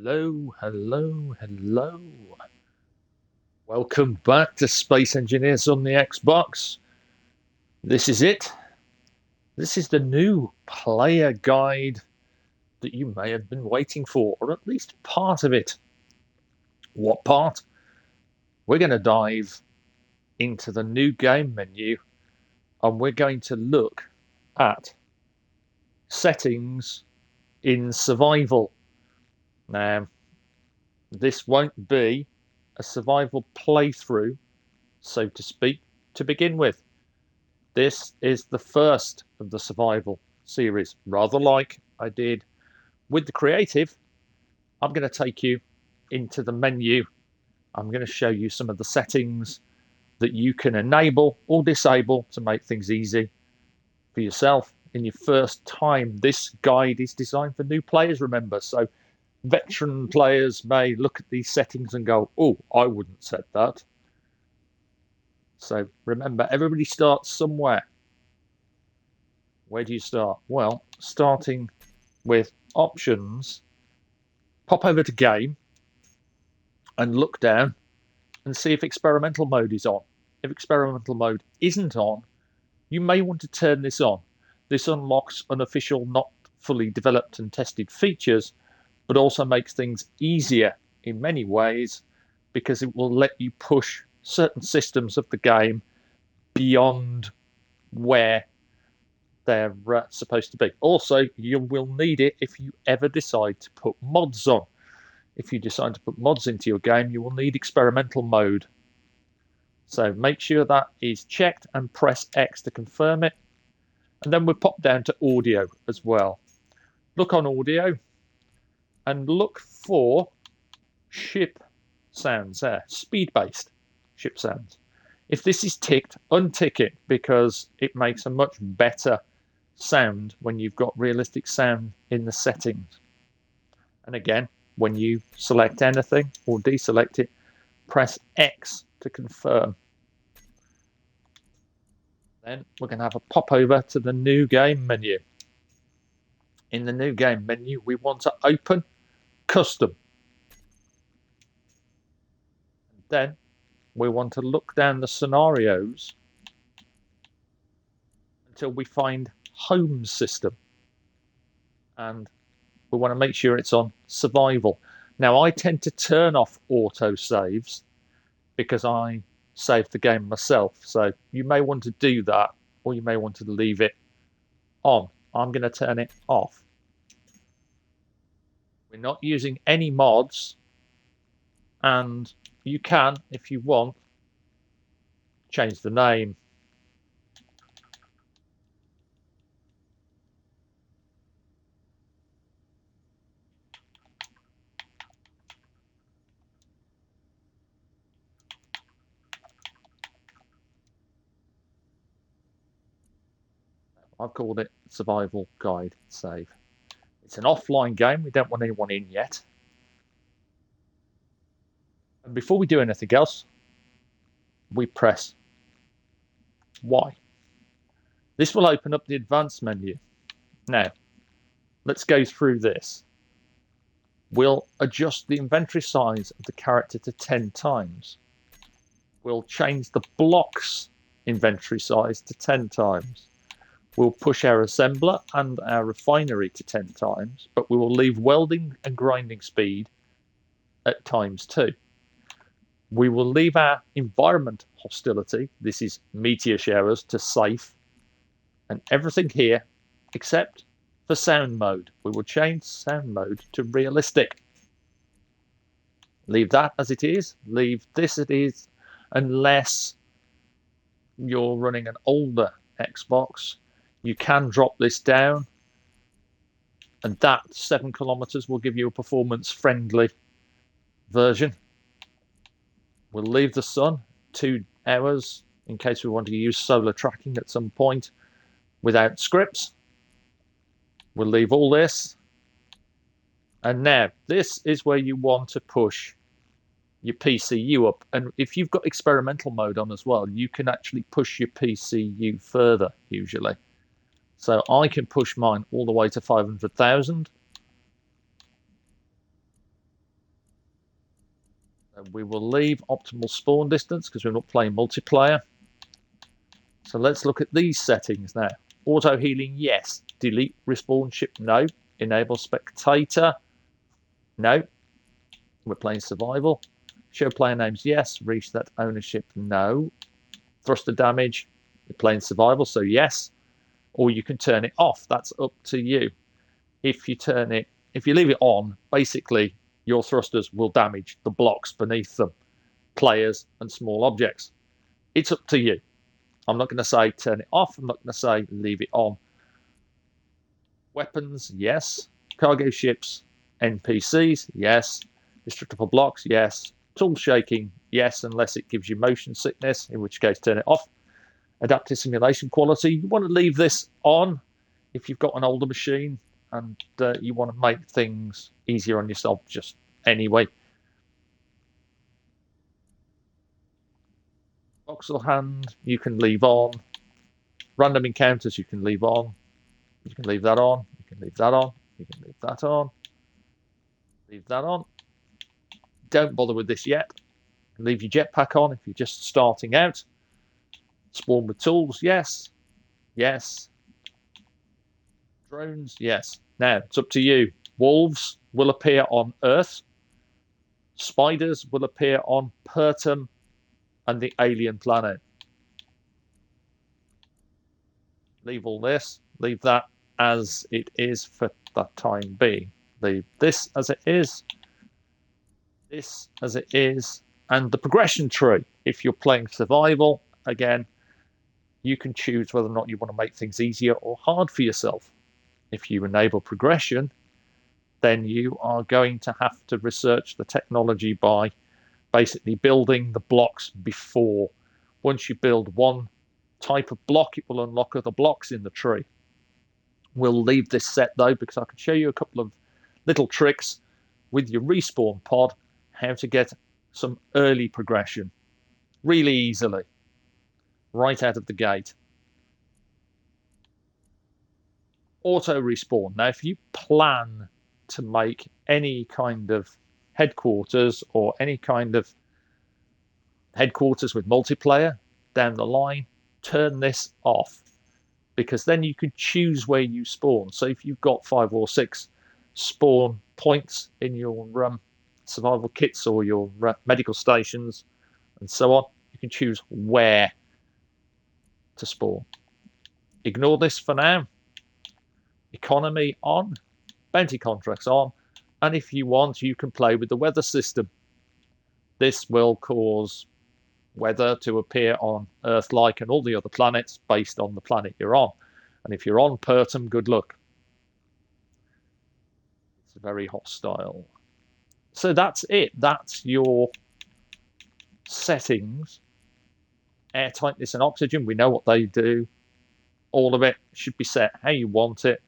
Hello, hello, hello. Welcome back to Space Engineers on the Xbox. This is it. This is the new player guide that you may have been waiting for, or at least part of it. What part? We're going to dive into the new game menu and we're going to look at settings in survival. Now, this won't be a survival playthrough, so to speak, to begin with. This is the first of the survival series. Rather like I did with the creative, I'm going to take you into the menu. I'm going to show you some of the settings that you can enable or disable to make things easy for yourself in your first time. This guide is designed for new players, remember, so veteran players may look at these settings and go, oh, I wouldn't set that. So remember, everybody starts somewhere. Where do you start? Well, starting with options, pop over to game and look down and see if experimental mode is on. If experimental mode isn't on, you may want to turn this on. This unlocks unofficial, not fully developed and tested features, but also makes things easier in many ways because it will let you push certain systems of the game beyond where they're supposed to be. Also, you will need it if you ever decide to put mods on. If you decide to put mods into your game, you will need experimental mode. So make sure that is checked and press X to confirm it. And then we'll pop down to audio as well. Look on audio and look for ship sounds there, speed-based ship sounds. If this is ticked, untick it because it makes a much better sound when you've got realistic sound in the settings. And again, when you select anything or deselect it, press X to confirm. Then we're going to have a pop over to the new game menu. In the new game menu, we want to open custom. And then we want to look down the scenarios until we find home system. And we want to make sure it's on survival. Now, I tend to turn off auto saves because I save the game myself. So you may want to do that, or you may want to leave it on. I'm going to turn it off. We're not using any mods, and you can, if you want, change the name. I've called it Survival Guide Save. It's an offline game. We don't want anyone in yet. And before we do anything else, we press Y. This will open up the advanced menu. Now, let's go through this. We'll adjust the inventory size of the character to 10 times. We'll change the block's inventory size to 10 times. We'll push our assembler and our refinery to 10 times, but we will leave welding and grinding speed at ×2. We will leave our environment hostility, this is meteor showers, to safe, and everything here except for sound mode. We will change sound mode to realistic. Leave that as it is, leave this as it is, unless you're running an older Xbox. You can drop this down, and that 7 kilometers will give you a performance-friendly version. We'll leave the sun 2 hours in case we want to use solar tracking at some point without scripts. We'll leave all this. And now, this is where you want to push your PCU up. And if you've got experimental mode on as well, you can actually push your PCU further, usually. So I can push mine all the way to 500,000. We will leave optimal spawn distance because we're not playing multiplayer. So let's look at these settings now. Auto healing, yes. Delete respawn ship, no. Enable spectator, no. We're playing survival. Show player names, yes. Reset ownership, no. Thruster damage, we're playing survival, so yes. Or you can turn it off. That's up to you. If you leave it on, basically your thrusters will damage the blocks beneath them, players and small objects. It's up to you. I'm not going to say turn it off. I'm not going to say leave it on. Weapons, yes. Cargo ships, NPCs, yes. Destructible blocks, yes. Tool shaking, yes, unless it gives you motion sickness, in which case turn it off. Adaptive simulation quality, you want to leave this on if you've got an older machine and you want to make things easier on yourself just anyway. Voxel hand, you can leave on. Random encounters, you can leave on. You can leave that on. You can leave that on. You can leave that on. Leave that on. Don't bother with this yet. Leave your jetpack on if you're just starting out. Spawn with tools, yes. Yes. Drones, yes. Now, it's up to you. Wolves will appear on Earth. Spiders will appear on Pertum and the alien planet. Leave all this. Leave that as it is for the time being. Leave this as it is. This as it is. And the progression tree. If you're playing survival, again, you can choose whether or not you want to make things easier or hard for yourself. If you enable progression, then you are going to have to research the technology by basically building the blocks before. Once you build one type of block, it will unlock other blocks in the tree. We'll leave this set though, because I can show you a couple of little tricks with your respawn pod, how to get some early progression really easily, right out of the gate. Auto respawn. Now, if you plan to make any kind of headquarters or any kind of headquarters with multiplayer down the line, turn this off, because then you can choose where you spawn. So if you've got 5 or 6 spawn points in your survival kits or your medical stations and so on, you can choose where to spawn. Ignore this for now. Economy on, bounty contracts on, and if you want, you can play with the weather system. This will cause weather to appear on Earth-like and all the other planets based on the planet you're on. And if you're on Pertum, good luck. It's very hostile. So that's it. That's your settings. Air tightness and oxygen, we know what they do. All of it should be set how you want it.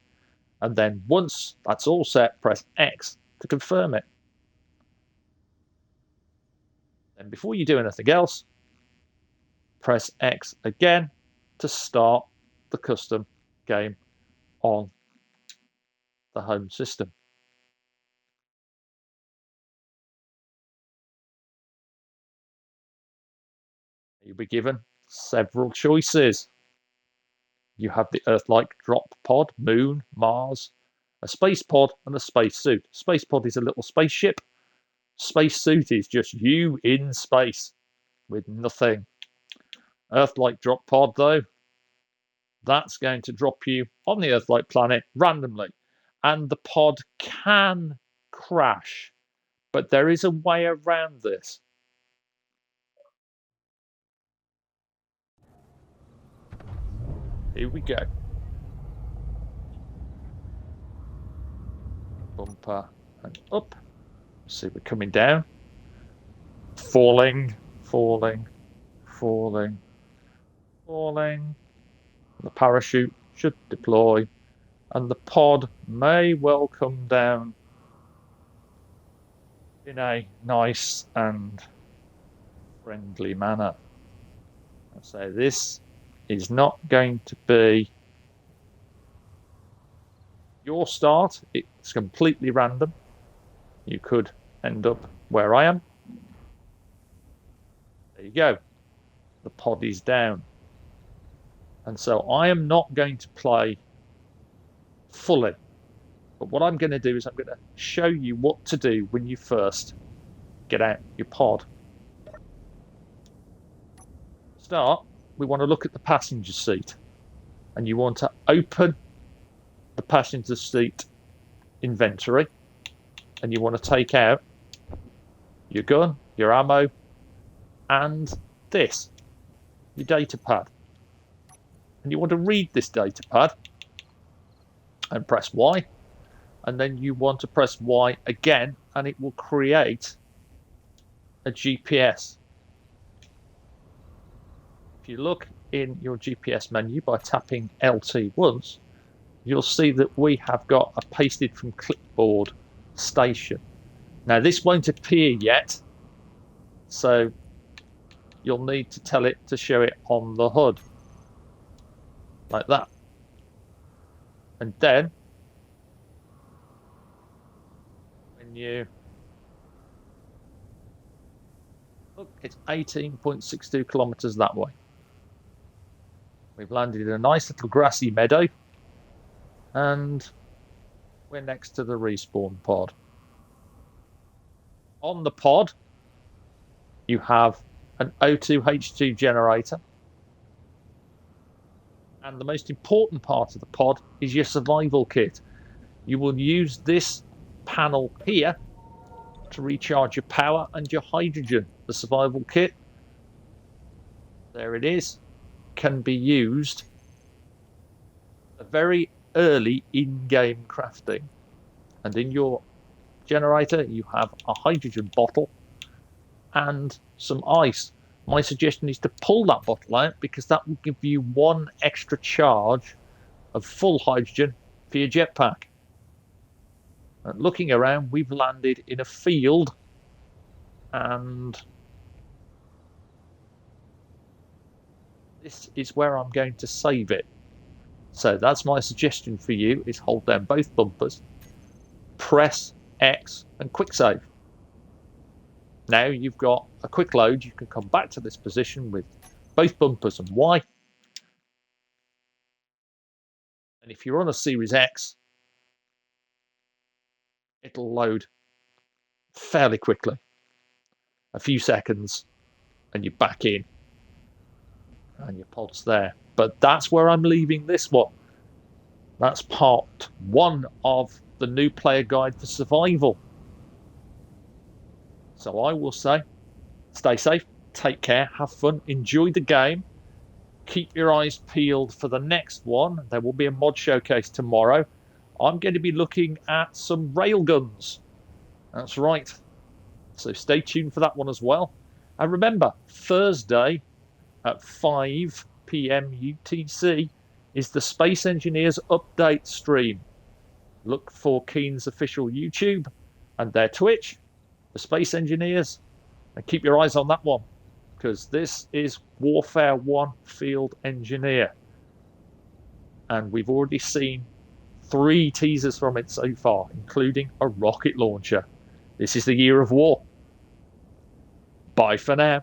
And then once that's all set, press X to confirm it. Then before you do anything else, press X again to start the custom game on the home system. You'll be given several choices. You have the Earth-like drop pod, Moon, Mars, a space pod, and a space suit. Space pod is a little spaceship. Space suit is just you in space with nothing. Earth-like drop pod, though, that's going to drop you on the Earth-like planet randomly. And the pod can crash, but there is a way around this. Here we go. Bumper and up. See, we're coming down. Falling, falling, falling, falling. The parachute should deploy, and the pod may well come down in a nice and friendly manner. So this is not going to be your start. It's completely random. You could end up where I am. There you go. The pod is down. And so I am not going to play fully. But what I'm going to do is I'm going to show you what to do when you first get out your pod. Start, we want to look at the passenger seat. And you want to open the passenger seat inventory. And you want to take out your gun, your ammo, and this, your data pad. And you want to read this data pad and press Y. And then you want to press Y again, and it will create a GPS. If you look in your GPS menu by tapping LT once, you'll see that we have got a pasted from clipboard station. Now this won't appear yet, so you'll need to tell it to show it on the HUD, like that. And then when you look, it's 18.62 kilometers that way. We've landed in a nice little grassy meadow, and we're next to the respawn pod. On the pod, you have an O2H2 generator. And the most important part of the pod is your survival kit. You will use this panel here to recharge your power and your hydrogen. The survival kit, there it is, can be used very early in-game crafting. And in your generator, you have a hydrogen bottle and some ice. My suggestion is to pull that bottle out, because that will give you one extra charge of full hydrogen for your jetpack. And looking around, we've landed in a field, and this is where I'm going to save it. So that's my suggestion for you, is hold down both bumpers, press X and quick save. Now you've got a quick load, you can come back to this position with both bumpers and Y. And if you're on a Series X, it'll load fairly quickly. A few seconds and you're back in. And your pod's there. But that's where I'm leaving this one. That's part one of the new player guide for survival. So I will say, stay safe, take care, have fun, enjoy the game. Keep your eyes peeled for the next one. There will be a mod showcase tomorrow. I'm going to be looking at some railguns. That's right. So stay tuned for that one as well. And remember, Thursday at 5 p.m. UTC is the Space Engineers update stream. Look for Keen's official YouTube and their Twitch, the Space Engineers, and keep your eyes on that one, because this is Warfare 1 Field Engineer. And we've already seen 3 teasers from it so far, including a rocket launcher. This is the year of war. Bye for now.